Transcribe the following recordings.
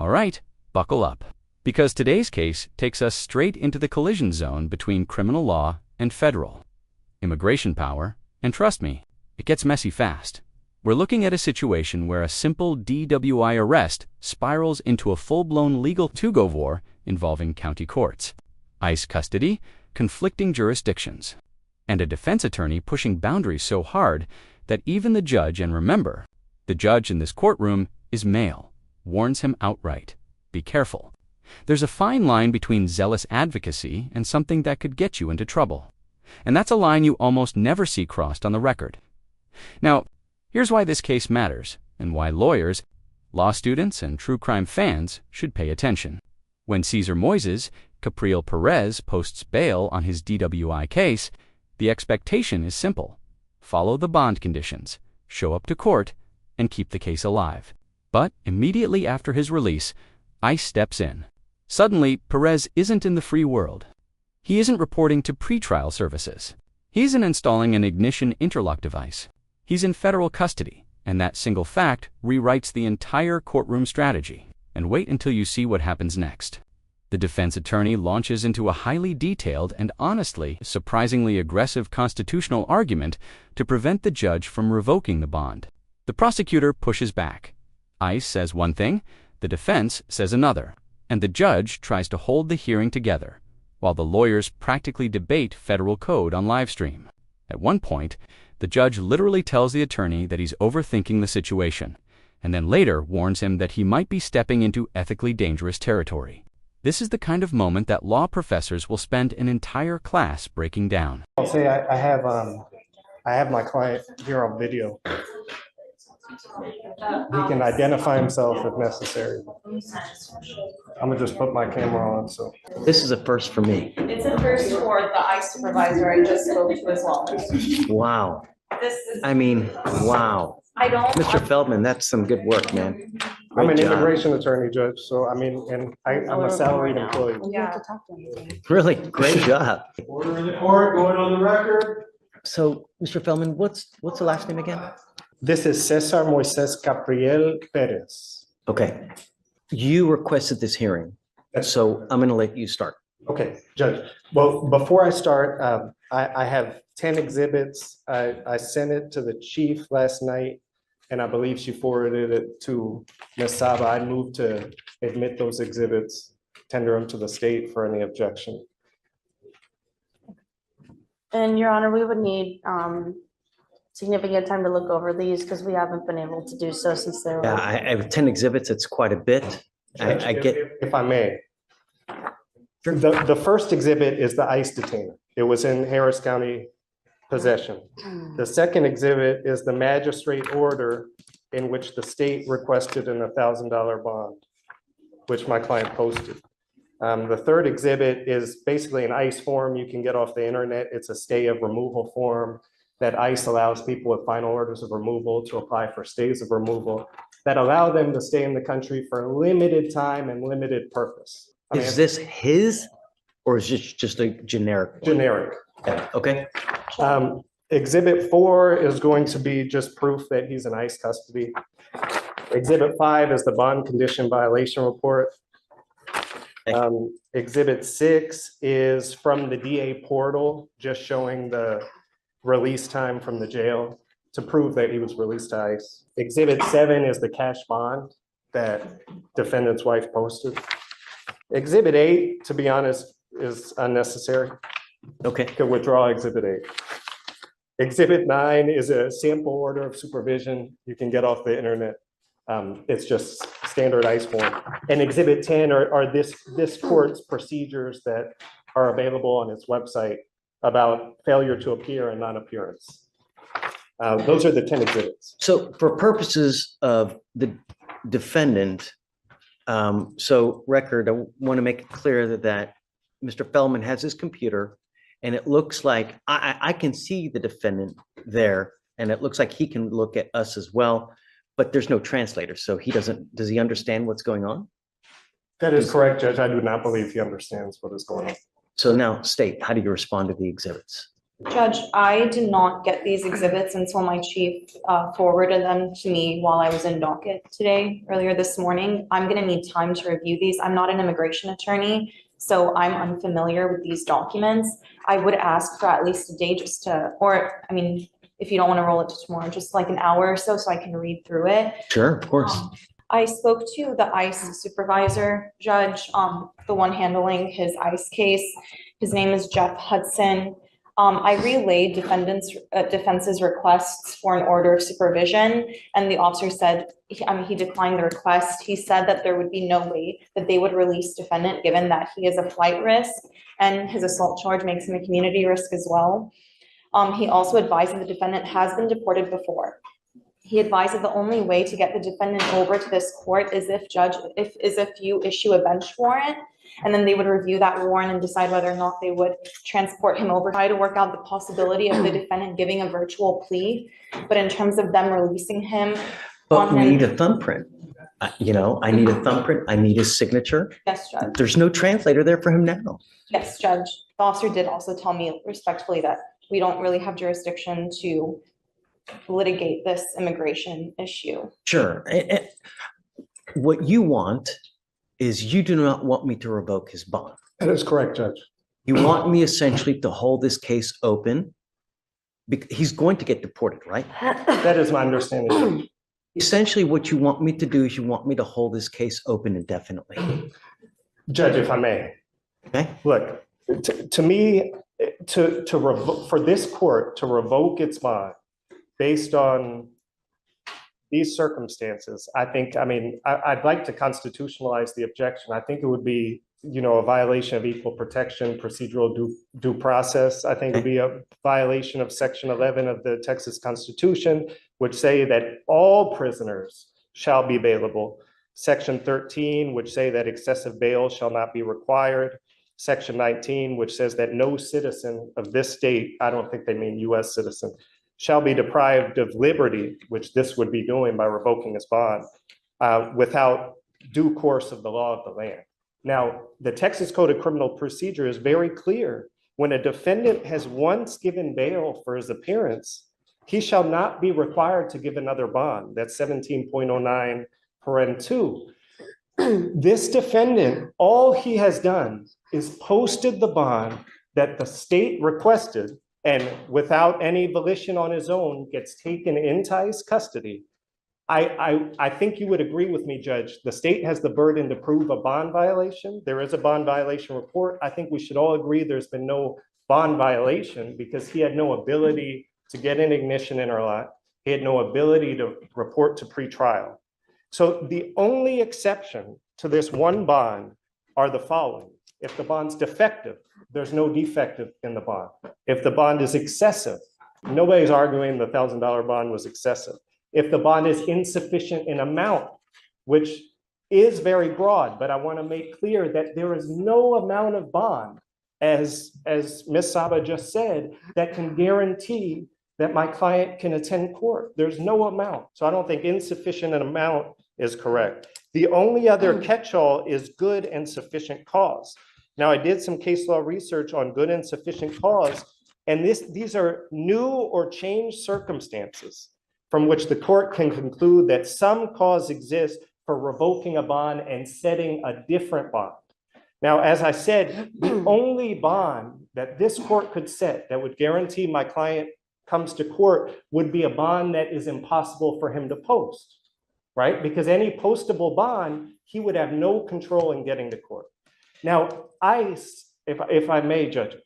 All right, buckle up. Because today's case takes us straight into the collision zone between criminal law and federal immigration power, and trust me, it gets messy fast. We're looking at a situation where a simple DWI arrest spirals into a full-blown legal tug of war involving county courts, ICE custody, conflicting jurisdictions, and a defense attorney pushing boundaries so hard that even the judge, and remember, the judge in this courtroom is male, warns him outright. Be careful. There's a fine line between zealous advocacy and something that could get you into trouble. And that's a line you almost never see crossed on the record. Now, here's why this case matters, and why lawyers, law students, and true crime fans should pay attention. When Cesar Moises Capriel Perez posts bail on his DWI case, the expectation is simple. Follow the bond conditions, show up to court, and keep the case alive. But immediately after his release, ICE steps in. Suddenly, Perez isn't in the free world. He isn't reporting to pretrial services. He isn't installing an ignition interlock device. He's in federal custody, and that single fact rewrites the entire courtroom strategy. And wait until you see what happens next. The defense attorney launches into a highly detailed and honestly, surprisingly aggressive constitutional argument to prevent the judge from revoking the bond. The prosecutor pushes back. ICE says one thing, the defense says another, and the judge tries to hold the hearing together, while the lawyers practically debate federal code on livestream. At one point, the judge literally tells the attorney that he's overthinking the situation, and then later warns him that he might be stepping into ethically dangerous territory. This is the kind of moment that law professors will spend an entire class breaking down. I'll say I have my client here on video. He can identify himself if necessary. I'm gonna just put my camera on. So this is a first for me. It's a first for the ICE supervisor I just spoke to as well. Wow. This is. I mean, wow. I don't. Mr. Feldman, that's some good work, man. I'm an Great job. immigration attorney, Judge. So I mean, and I'm a salaried employee. Yeah. Really great job. Order in the court, going on the record. So, Mr. Feldman, what's the last name again? This is Cesar Moises Capriel Perez. Okay. You requested this hearing, so I'm going to let you start. Okay, Judge. Well, before I start, I have 10 exhibits. I sent it to the chief last night, and I believe she forwarded it to Ms. Saba. I moved to admit those exhibits, tender them to the state for any objection. And Your Honor, we would need significant time to look over these because we haven't been able to do so since they were. Yeah, I have 10 exhibits. It's quite a bit. Judge, I get. if I may. The first exhibit is the ICE detainer. It was in Harris County possession. The second exhibit is the magistrate order in which the state requested an $1,000 bond, which my client posted. The third exhibit is basically an ICE form you can get off the internet. It's a stay of removal form that ICE allows people with final orders of removal to apply for stays of removal that allow them to stay in the country for a limited time and limited purpose. Is this his, or is this just a generic one? Generic. Okay. Exhibit 4 is going to be just proof that he's in ICE custody. Exhibit 5 is the bond condition violation report. Exhibit 6 is from the DA portal, just showing the release time from the jail to prove that he was released to ICE. Exhibit 7 is the cash bond that defendant's wife posted. Exhibit 8, to be honest, is unnecessary. Okay. Could withdraw Exhibit 8. Exhibit 9 is a sample order of supervision you can get off the internet. It's just standard ICE form. And Exhibit 10 are this court's procedures that are available on its website about failure to appear and non-appearance. Those are the 10 exhibits. So for purposes of the defendant, so record, I want to make it clear that Mr. Feldman has his computer, and it looks like I can see the defendant there, and it looks like he can look at us as well, but there's no translator. So does he understand what's going on? That is correct, Judge. I do not believe he understands what is going on. So now state, how do you respond to the exhibits? Judge, I did not get these exhibits until my chief forwarded them to me while I was in docket today, earlier this morning. I'm gonna need time to review these. I'm not an immigration attorney, so I'm unfamiliar with these documents. I would ask for at least a day just to, or, I mean, if you don't wanna roll it to tomorrow, just like an hour or so I can read through it. Sure, of course. I spoke to the ICE supervisor, judge, the one handling his ICE case. His name is Jeff Hudson. I relayed defense's requests for an order of supervision, and the officer said, he declined the request. He said that there would be no way that they would release defendant, given that he is a flight risk, and his assault charge makes him a community risk as well. He also advised that the defendant has been deported before. He advised that the only way to get the defendant over to this court is if you issue a bench warrant, and then they would review that warrant and decide whether or not they would transport him over. Try to work out the possibility of the defendant giving a virtual plea, but in terms of them releasing him. But we need a thumbprint. You know, I need a thumbprint. I need his signature. Yes, Judge. There's no translator there for him now. Yes, Judge. The officer did also tell me respectfully that we don't really have jurisdiction to litigate this immigration issue. Sure. What you want is you do not want me to revoke his bond. That is correct, Judge. You want me essentially to hold this case open because he's going to get deported, right? That is my understanding, Judge. Essentially, what you want me to do is you want me to hold this case open indefinitely. Judge, if I may. Okay. Look, to me, for this court to revoke its bond based on these circumstances, I'd like to constitutionalize the objection. I think it would be, a violation of equal protection, procedural due process. I think it would be a violation of Section 11 of the Texas Constitution, which say that all prisoners shall be bailable. Section 13, which say that excessive bail shall not be required. Section 19, which says that no citizen of this state, I don't think they mean US citizen, shall be deprived of liberty, which this would be doing by revoking his bond, without due course of the law of the land. Now, the Texas Code of Criminal Procedure is very clear. When a defendant has once given bail for his appearance, he shall not be required to give another bond. That's 17.09 paren 2. This defendant, all he has done is posted the bond that the state requested, and without any volition on his own, gets taken into ICE custody. I think you would agree with me, Judge. The state has the burden to prove a bond violation. There is a bond violation report. I think we should all agree there's been no bond violation because he had no ability to get an ignition interlock. He had no ability to report to pretrial. So the only exception to this one bond are the following. If the bond's defective, there's no defective in the bond. If the bond is excessive, nobody's arguing the $1,000 bond was excessive. If the bond is insufficient in amount, which is very broad, but I want to make clear that there is no amount of bond, as Ms. Saba just said, that can guarantee that my client can attend court. There's no amount. So I don't think insufficient in amount is correct. The only other catch-all is good and sufficient cause. Now, I did some case law research on good and sufficient cause, and these are new or changed circumstances from which the court can conclude that some cause exists for revoking a bond and setting a different bond. Now, as I said, the only bond that this court could set that would guarantee my client comes to court would be a bond that is impossible for him to post, right? Because any postable bond, he would have no control in getting to court. Now, ICE, if I may, Judge,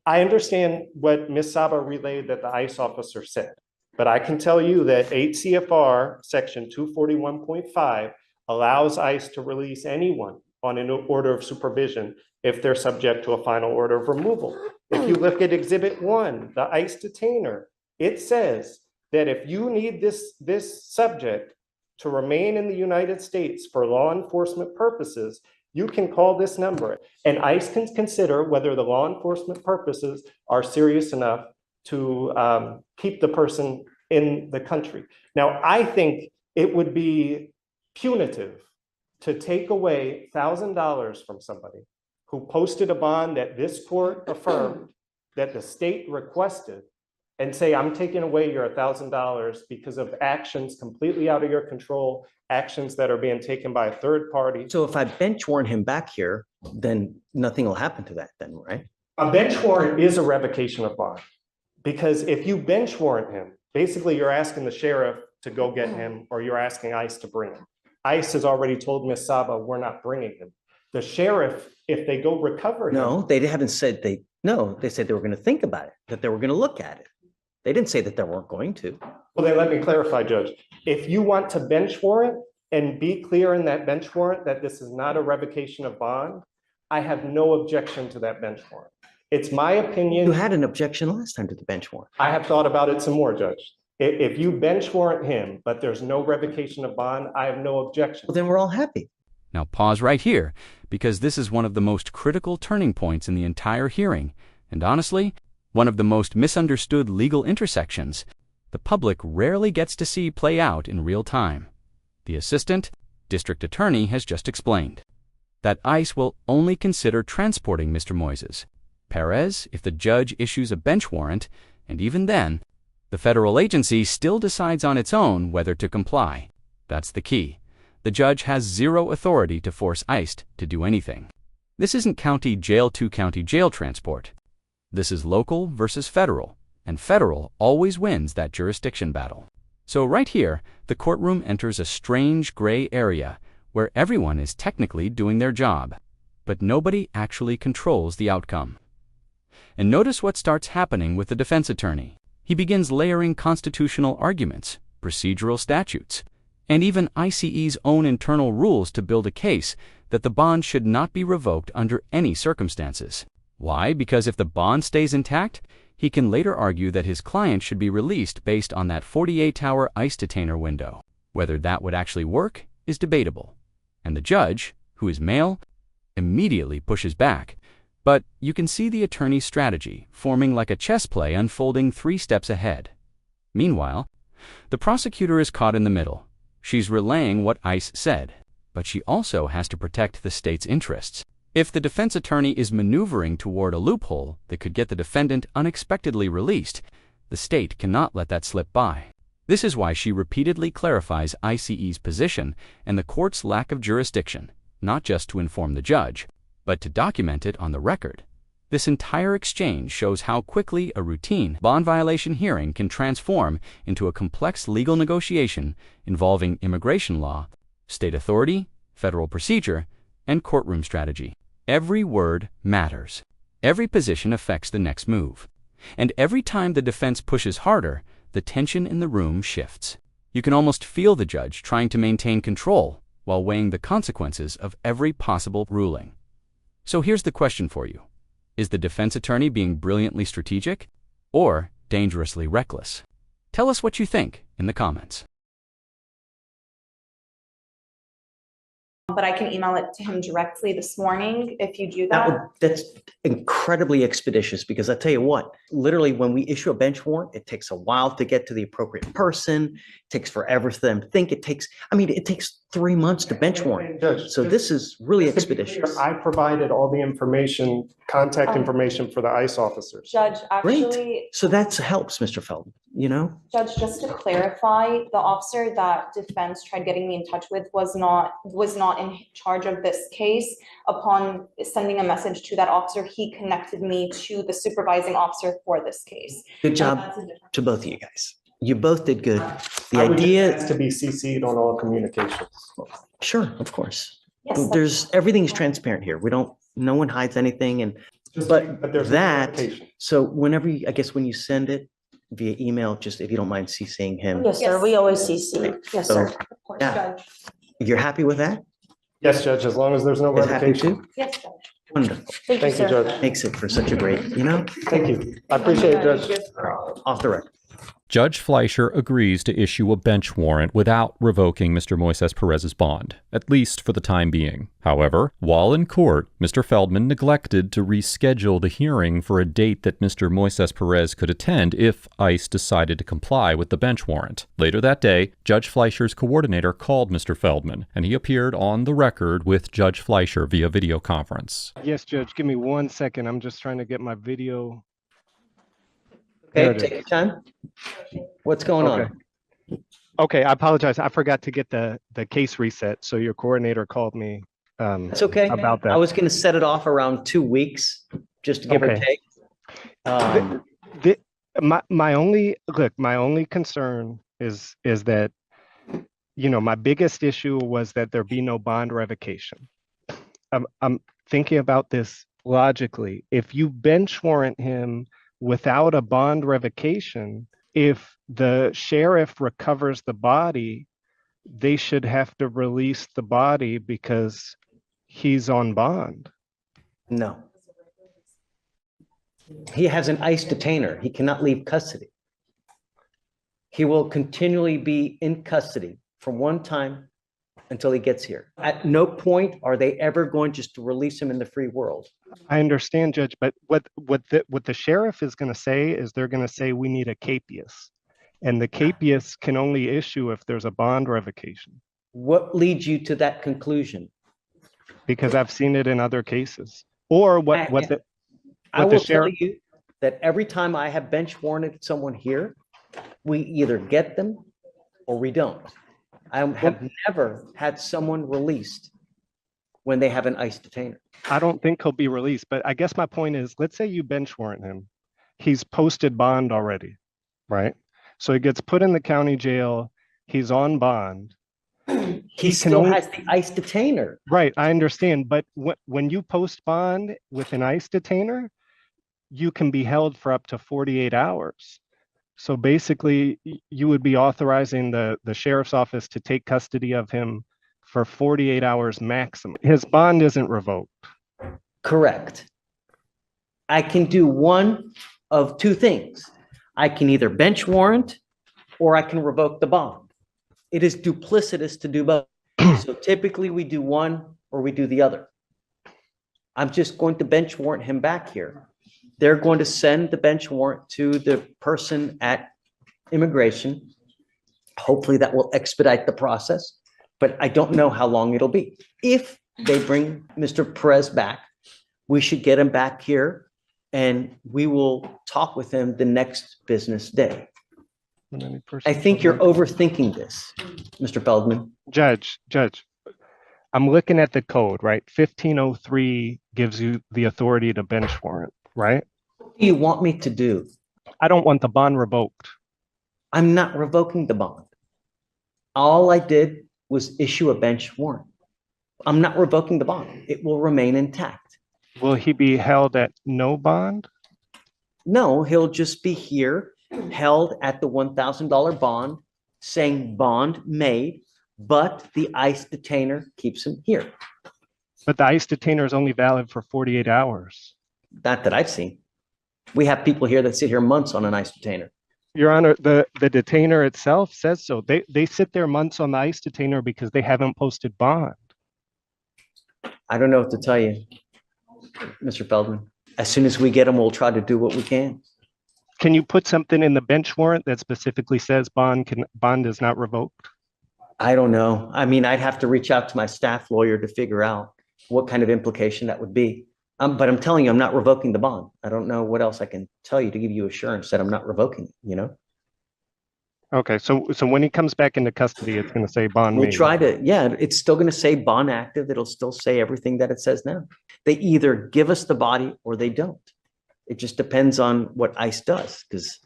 I understand what Ms. Saba relayed that the ICE officer said, but I can tell you that 8 CFR section 241.5 allows ICE to release anyone on an order of supervision if they're subject to a final order of removal. If you look at Exhibit 1, the ICE detainer, it says that if you need this subject to remain in the United States for law enforcement purposes, you can call this number, and ICE can consider whether the law enforcement purposes are serious enough to keep the person in the country. Now, I think it would be punitive to take away $1,000 from somebody who posted a bond that this court affirmed that the state requested and say, I'm taking away your $1,000 because of actions completely out of your control, actions that are being taken by a third party. So if I bench warrant him back here, then nothing will happen to that then, right? A bench warrant is a revocation of bond. Because if you bench warrant him, basically you're asking the sheriff to go get him, or you're asking ICE to bring him. ICE has already told Ms. Saba, we're not bringing him. The sheriff, if they go recover him. No, they haven't said they said they were going to think about it, that they were going to look at it. They didn't say that they weren't going to. Well, then let me clarify, Judge. If you want to bench warrant and be clear in that bench warrant that this is not a revocation of bond, I have no objection to that bench warrant. It's my opinion. You had an objection last time to the bench warrant. I have thought about it some more, Judge. If you bench warrant him, but there's no revocation of bond, I have no objection. Well, then we're all happy. Now pause right here, because this is one of the most critical turning points in the entire hearing, and honestly, one of the most misunderstood legal intersections the public rarely gets to see play out in real time. The assistant district attorney has just explained that ICE will only consider transporting Mr. Moises Perez if the judge issues a bench warrant, and even then, the federal agency still decides on its own whether to comply. That's the key. The judge has zero authority to force ICE to do anything. This isn't county jail to county jail transport. This is local versus federal, and federal always wins that jurisdiction battle. So right here, the courtroom enters a strange gray area where everyone is technically doing their job, but nobody actually controls the outcome. And notice what starts happening with the defense attorney. He begins layering constitutional arguments, procedural statutes, and even ICE's own internal rules to build a case that the bond should not be revoked under any circumstances. Why? Because if the bond stays intact, he can later argue that his client should be released based on that 48-hour ICE detainer window. Whether that would actually work is debatable. And the judge, who is male, immediately pushes back. But you can see the attorney's strategy forming like a chess play unfolding 3 steps ahead. Meanwhile, the prosecutor is caught in the middle. She's relaying what ICE said, but she also has to protect the state's interests. If the defense attorney is maneuvering toward a loophole that could get the defendant unexpectedly released, the state cannot let that slip by. This is why she repeatedly clarifies ICE's position and the court's lack of jurisdiction, not just to inform the judge, but to document it on the record. This entire exchange shows how quickly a routine bond violation hearing can transform into a complex legal negotiation involving immigration law, state authority, federal procedure, and courtroom strategy. Every word matters. Every position affects the next move. And every time the defense pushes harder, the tension in the room shifts. You can almost feel the judge trying to maintain control while weighing the consequences of every possible ruling. So here's the question for you. Is the defense attorney being brilliantly strategic or dangerously reckless? Tell us what you think in the comments. But I can email it to him directly this morning if you do that. That's incredibly expeditious, because I tell you what, literally when we issue a bench warrant, it takes a while to get to the appropriate person. It takes forever for them to think. It takes 3 months to bench warrant. Judge, So this is really expeditious. I provided all the information, contact information for the ICE officers. Judge, Great. actually, So that helps, Mr. Feldman, Judge, just to clarify, the officer that defense tried getting me in touch with was not in charge of this case. Upon sending a message to that officer, he connected me to the supervising officer for this case. Good job That's a different- to both of you guys. You both did good. The I would just idea, ask to be CC'd on all communications. sure, of course. Yes, that's- There's, everything's transparent here. No one hides anything. And, but there's no that, verification. so whenever, I guess when you send it via email, just if you don't mind CCing him, Yes, sir, Yes. we always CC. Yes, So- sir. Of course, Yeah. Judge. you're happy with that? Yes, Judge, as long as there's no Is happy revocation. too? Yes, Judge. Wonderful. Thank you, Thank you, sir. Judge. Makes it for such a great, Thank you. I appreciate it, Judge. off the record. Judge Fleischer agrees to issue a bench warrant without revoking Mr. Moises Perez's bond, at least for the time being. However, while in court, Mr. Feldman neglected to reschedule the hearing for a date that Mr. Moises Perez could attend if ICE decided to comply with the bench warrant. Later that day, Judge Fleischer's coordinator called Mr. Feldman, and he appeared on the record with Judge Fleischer via video conference. Yes, Judge, give me 1 second. I'm just trying to get my video There Okay, it take is. your time. What's going on? Okay, I apologize. I forgot to get the case reset, so your coordinator called me It's okay. about I that. was gonna set it off around 2 weeks, just to give or Okay. take. Um, My only concern is that, my biggest issue was that there be no bond revocation. I'm thinking about this logically. If you bench warrant him without a bond revocation, if the sheriff recovers the body, they should have to release the body because he's on bond. no. He has an ICE detainer. He cannot leave custody. He will continually be in custody from one time until he gets here. At no point are they ever going just to release him in the free world. I understand, Judge, but what the sheriff is going to say is they're going to say we need a capias, and the capias can only issue if there's a bond revocation, What leads you to that conclusion? because I've seen it in other cases. Or I the will tell sheriff- you that every time I have bench warranted someone here, we either get them or we don't. I have never had someone released when they have an ICE detainer. I don't think he'll be released, but I guess my point is, let's say you bench warrant him. He's posted bond already, right? So he gets put in the county jail. He's on bond. He still has the ICE detainer. Right, I understand. But when you post bond with an ICE detainer, you can be held for up to 48 hours. So basically, you would be authorizing the sheriff's office to take custody of him for 48 hours maximum. His bond isn't revoked. Correct. I can do one of two things. I can either bench warrant or I can revoke the bond. It is duplicitous to do both. So typically we do one or we do the other. I'm just going to bench warrant him back here. They're going to send the bench warrant to the person at immigration. Hopefully that will expedite the process, but I don't know how long it'll be. If they bring Mr. Perez back, we should get him back here and we will talk with him the next business day. I think you're overthinking this, Mr. Feldman. Judge, I'm looking at the code, right? 1503 gives you the authority to bench warrant, right? What do you want me to do? I don't want the bond revoked. I'm not revoking the bond. All I did was issue a bench warrant. I'm not revoking the bond. It will remain intact. Will he be held at no bond? No, he'll just be here, held at the $1,000 bond, saying bond made, but the ICE detainer keeps him here. But the ICE detainer is only valid for 48 hours. Not that I've seen. We have people here that sit here months on an ICE detainer. Your Honor, the detainer itself says so. They sit there months on the ICE detainer because they haven't posted bond. I don't know what to tell you, Mr. Feldman. As soon as we get them, we'll try to do what we can. Can you put something in the bench warrant that specifically says bond is not revoked? I don't know. I mean, I'd have to reach out to my staff lawyer to figure out what kind of implication that would be. But I'm telling you, I'm not revoking the bond. I don't know what else I can tell you to give you assurance that I'm not revoking it, you know? Okay, so when he comes back into custody, it's going to say bond We'll made. try to, yeah, it's still going to say bond active. It'll still say everything that it says now. They either give us the body or they don't. It just depends on what ICE does, because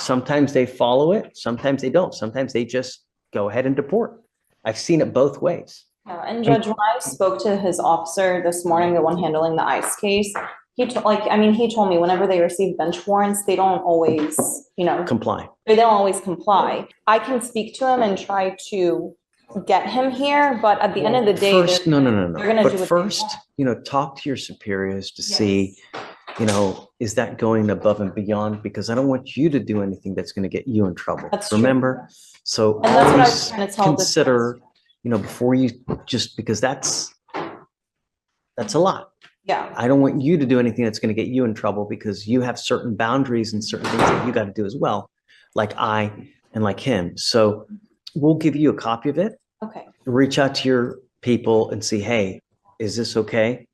sometimes they follow it, sometimes they don't. Sometimes they just go ahead and deport. I've seen it both ways. And Judge, when I spoke to his officer this morning, the one handling the ICE case, he told me whenever they receive bench warrants, they don't always, Comply. they don't always comply. I can speak to him and try to get him here, but at the end of the day. First, no. they're gonna do But what they first, want. talk to your superiors to see, is that going above and beyond? Because I don't want you to do anything that's going to get you in trouble. That's true. Remember? So And that's what I was always trying to tell the consider, before you because that's a lot. Yeah, I don't want you to do anything that's going to get you in trouble because you have certain boundaries and certain things that you got to do as well, like I and like him. So we'll give you a copy of it. okay. Reach out to your people and see, hey, is this okay?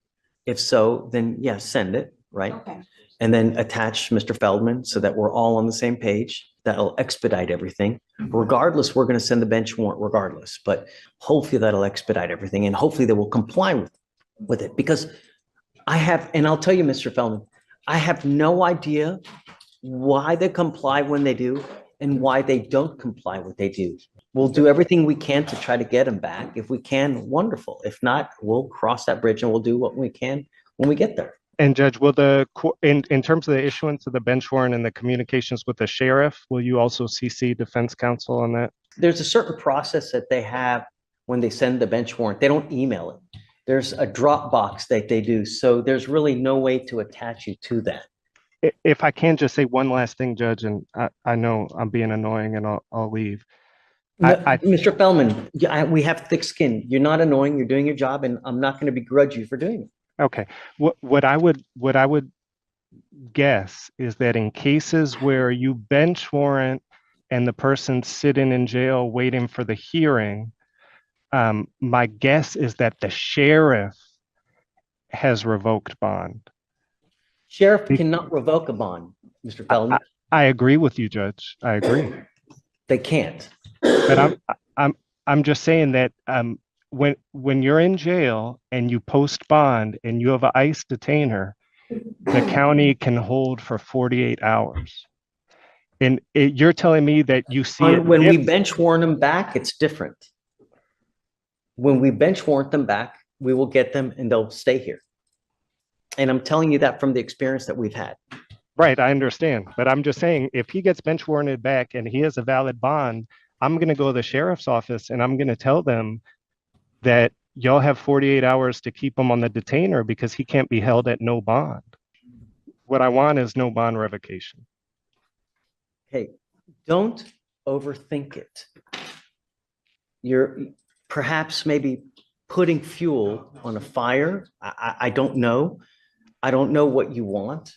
If so, then yeah, send it, right? Okay. and then attach Mr. Feldman so that we're all on the same page. That'll expedite everything. Regardless, we're going to send the bench warrant regardless, but hopefully that'll expedite everything, and hopefully they will comply with it, because and I'll tell you, Mr. Feldman, I have no idea why they comply when they do and why they don't comply what they do. We'll do everything we can to try to get them back. If we can, wonderful. If not, we'll cross that bridge and we'll do what we can when we get there. And Judge, will in terms of the issuance of the bench warrant and the communications with the sheriff, will you also CC defense counsel on that? There's a certain process that they have when they send the bench warrant. They don't email it. There's a Dropbox that they do. So there's really no way to attach you to that. If I can just say one last thing, Judge, and I know I'm being annoying and I'll leave. No, Mr. Feldman, we have thick skin. You're not annoying. You're doing your job, and I'm not going to begrudge you for doing it. Okay. What I would guess is that in cases where you bench warrant and the person's sitting in jail waiting for the hearing, my guess is that the sheriff has revoked bond. Sheriff cannot revoke a bond, Mr. Feldman. I agree with you, Judge. I agree. They can't. But I'm just saying that when you're in jail and you post bond and you have an ICE detainer, the county can hold for 48 hours. And you're telling me that you see it When we bench warrant them back, it's different. When we bench warrant them back, we will get them and they'll stay here. And I'm telling you that from the experience that we've had. Right, I understand. But I'm just saying, if he gets bench warranted back and he has a valid bond, I'm going to go to the sheriff's office and I'm going to tell them that y'all have 48 hours to keep him on the detainer because he can't be held at no bond. What I want is no bond revocation. Hey, don't overthink it. You're perhaps maybe putting fuel on a fire. I don't know. I don't know what you want,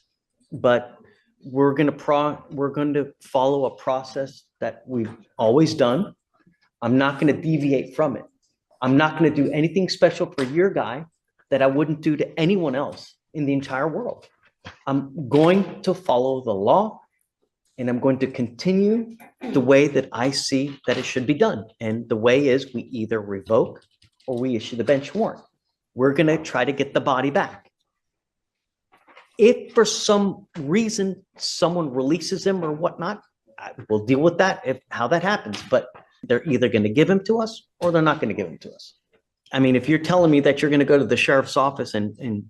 but we're going to follow a process that we've always done. I'm not going to deviate from it. I'm not going to do anything special for your guy that I wouldn't do to anyone else in the entire world. I'm going to follow the law, and I'm going to continue the way that I see that it should be done. And the way is we either revoke or we issue the bench warrant. We're going to try to get the body back. If for some reason someone releases him or whatnot, we'll deal with that, how that happens. But they're either going to give him to us or they're not going to give him to us. I mean, if you're telling me that you're going to go to the sheriff's office and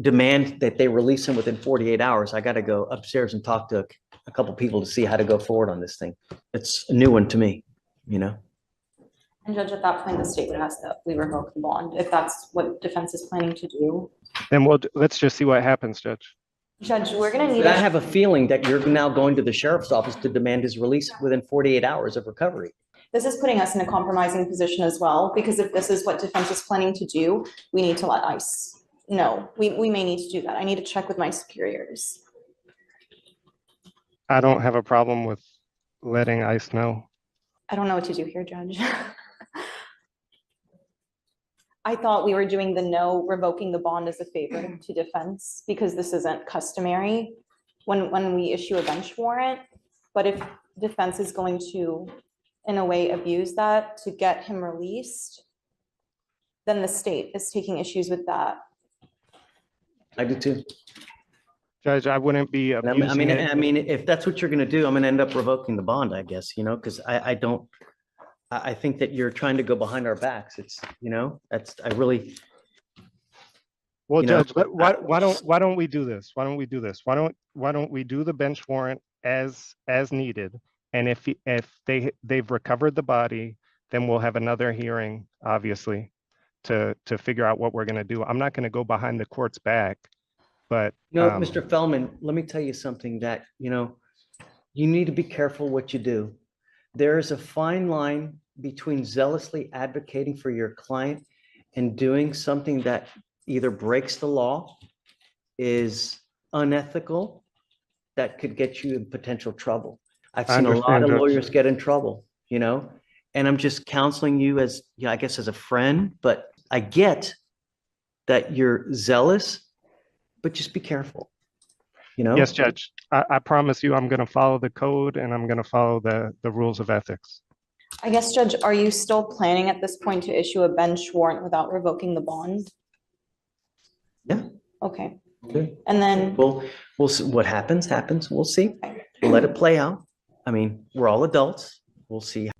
demand that they release him within 48 hours, I got to go upstairs and talk to a couple people to see how to go forward on this thing. It's a new one to me, you know? And Judge, at that point, the state would ask that we revoke the bond, if that's what defense is planning to do. Then let's just see what happens, Judge. Judge, we're gonna need. But I have a feeling that you're now going to the sheriff's office to demand his release within 48 hours of recovery. This is putting us in a compromising position as well, because if this is what defense is planning to do, we need to let ICE know. We may need to do that. I need to check with my superiors. I don't have a problem with letting ICE know. I don't know what to do here, Judge. I thought we were doing the no revoking the bond as a favor to defense because this isn't customary when we issue a bench warrant. But if defense is going to, in a way, abuse that to get him released, then the state is taking issues with that. I do too. Judge, I wouldn't be abusing it. I mean, if that's what you're going to do, I'm going to end up revoking the bond, I guess, you know, because I think that you're trying to go behind our backs. It's, you know, Well, you know, Judge, why don't we do this? Why don't we do this? Why don't we do the bench warrant as needed? And if they've recovered the body, then we'll have another hearing, obviously, to figure out what we're going to do. I'm not going to go behind the court's back, but no, Mr. Feldman, let me tell you something that, you know, you need to be careful what you do. There is a fine line between zealously advocating for your client and doing something that either breaks the law, is unethical, that could get you in potential trouble. I've seen a lot of lawyers get in trouble, you know, and I'm just counseling you as, you know, I guess as a friend, but I get that you're zealous, but just be careful. you know? Yes, Judge. I promise you, I'm going to follow the code and I'm going to follow the rules of ethics. I guess, Judge, are you still planning at this point to issue a bench warrant without revoking the bond? Yeah. Okay, Good. and then, We'll see what happens, we'll see. We'll let it play out. I mean, we're all adults. We'll see.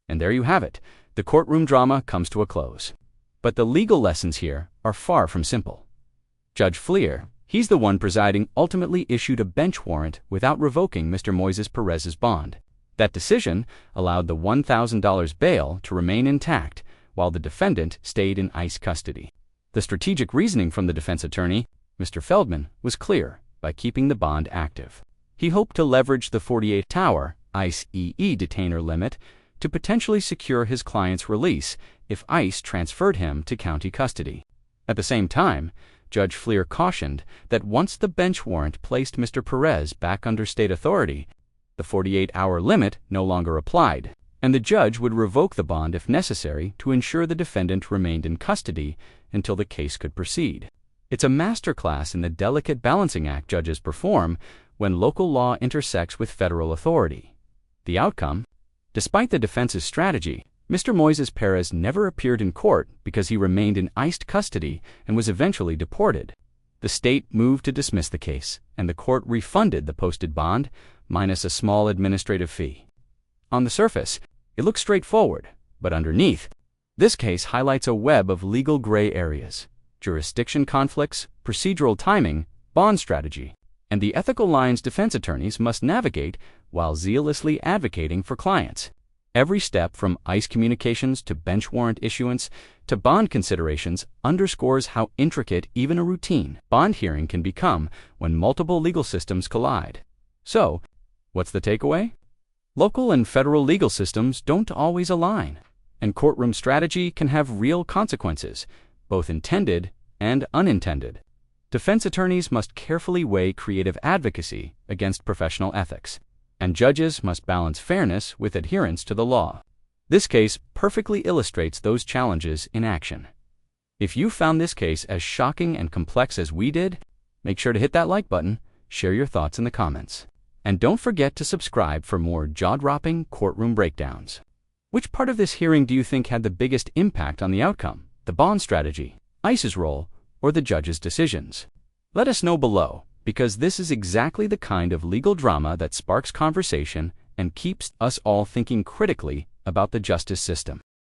And there you have it. The courtroom drama comes to a close. But the legal lessons here are far from simple. Judge Fleer, he's the one presiding, ultimately issued a bench warrant without revoking Mr. Moises Perez's bond. That decision allowed the $1,000 bail to remain intact while the defendant stayed in ICE custody. The strategic reasoning from the defense attorney, Mr. Feldman, was clear by keeping the bond active. He hoped to leverage the 48-hour ICE EE detainer limit to potentially secure his client's release if ICE transferred him to county custody. At the same time, Judge Fleer cautioned that once the bench warrant placed Mr. Perez back under state authority, the 48-hour limit no longer applied, and the judge would revoke the bond if necessary to ensure the defendant remained in custody until the case could proceed. It's a masterclass in the delicate balancing act judges perform when local law intersects with federal authority. The outcome? Despite the defense's strategy, Mr. Moises Perez never appeared in court because he remained in ICE custody and was eventually deported. The state moved to dismiss the case, and the court refunded the posted bond, minus a small administrative fee. On the surface, it looks straightforward, but underneath, this case highlights a web of legal gray areas: jurisdiction conflicts, procedural timing, bond strategy, and the ethical lines defense attorneys must navigate while zealously advocating for clients. Every step from ICE communications to bench warrant issuance to bond considerations underscores how intricate even a routine bond hearing can become when multiple legal systems collide. So, what's the takeaway? Local and federal legal systems don't always align, and courtroom strategy can have real consequences, both intended and unintended. Defense attorneys must carefully weigh creative advocacy against professional ethics, and judges must balance fairness with adherence to the law. This case perfectly illustrates those challenges in action. If you found this case as shocking and complex as we did, make sure to hit that like button, share your thoughts in the comments, and don't forget to subscribe for more jaw-dropping courtroom breakdowns. Which part of this hearing do you think had the biggest impact on the outcome? The bond strategy, ICE's role, or the judge's decisions? Let us know below, because this is exactly the kind of legal drama that sparks conversation and keeps us all thinking critically about the justice system.